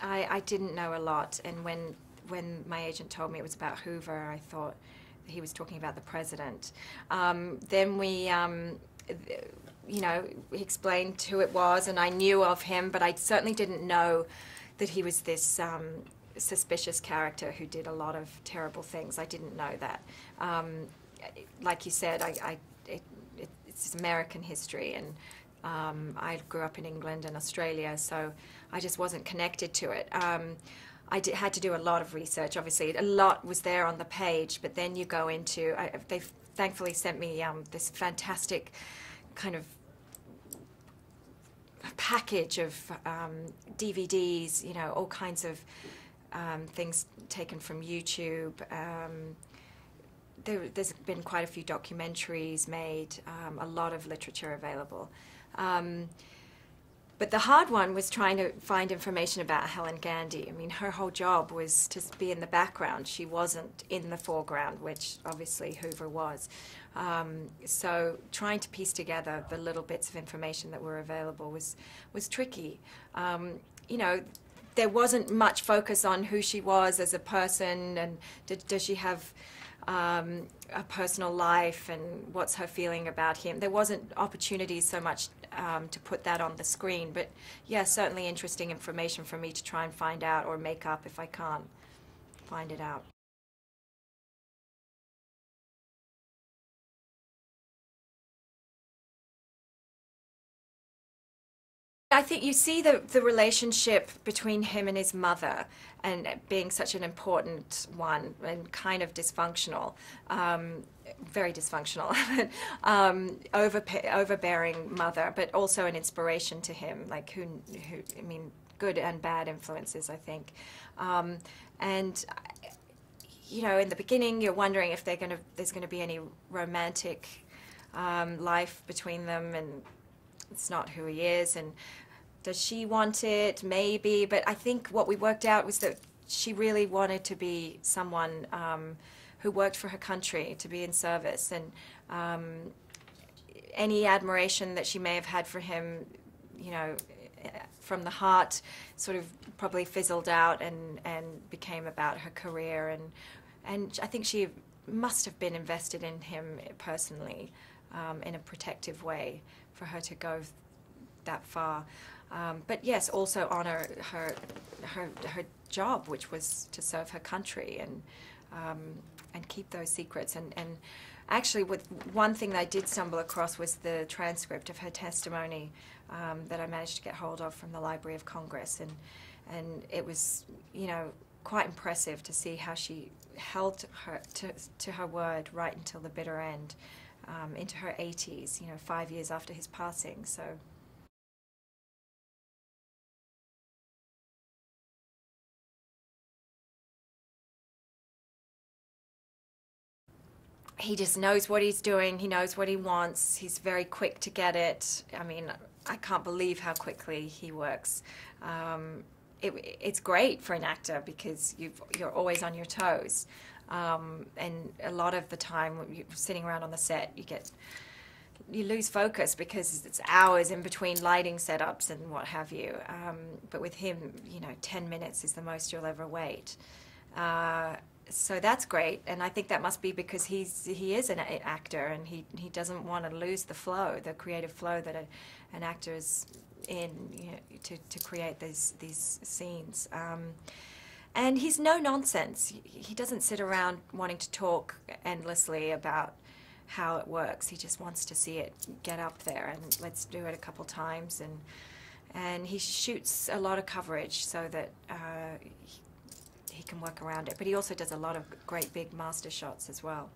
I didn't know a lot, and when my agent told me it was about Hoover, I thought he was talking about the president. Then you know, he explained who it was, and I knew of him, but I certainly didn't know that he was this suspicious character who did a lot of terrible things. I didn't know that. Like you said, it's American history, and I grew up in England and Australia, so I just wasn't connected to it. Had to do a lot of research, obviously. A lot was there on the page, but then you go into, they've thankfully sent me this fantastic kind of package of DVDs, you know, all kinds of things taken from YouTube. There's been quite a few documentaries made, a lot of literature available. But the hard one was trying to find information about Helen Gandy. I mean, her whole job was to be in the background. She wasn't in the foreground, which obviously Hoover was. So trying to piece together the little bits of information that were available was tricky. You know, there wasn't much focus on who she was as a person, and does she have a personal life, and what's her feeling about him. There wasn't opportunities so much to put that on the screen, but yeah, certainly interesting information for me to try and find out or make up if I can't find it out. I think you see the relationship between him and his mother, and being such an important one and kind of dysfunctional, very dysfunctional, overbearing mother, but also an inspiration to him, like who I mean, good and bad influences, I think. And you know, in the beginning, you're wondering if there's gonna be any romantic life between them, and it's not who he is, and does she want it? Maybe, but I think what we worked out was that she really wanted to be someone who worked for her country, to be in service, and any admiration that she may have had for him, you know, from the heart, sort of probably fizzled out and became about her career, and I think she must have been invested in him personally, in a protective way for her to go that far. But yes, also honor her job, which was to serve her country, and keep those secrets. And actually, with one thing that I did stumble across was the transcript of her testimony that I managed to get hold of from the Library of Congress, and it was, you know, quite impressive to see how she held her to her word right until the bitter end, into her 80s, you know, 5 years after his passing. So. He just knows what he's doing, he knows what he wants, he's very quick to get it. I mean, I can't believe how quickly he works. It's great for an actor because you're always on your toes. And a lot of the time, when you're sitting around on the set, you lose focus because it's hours in between lighting setups and what have you. But with him, you know, 10 minutes is the most you'll ever wait. So that's great, and I think that must be because he is an actor, and he doesn't want to lose the flow, the creative flow that an actor is in, you know, to create these scenes. And he's no nonsense. He doesn't sit around wanting to talk endlessly about how it works. He just wants to see it get up there, and let's do it a couple times. And he shoots a lot of coverage so that he can work around it. But he also does a lot of great big master shots as well.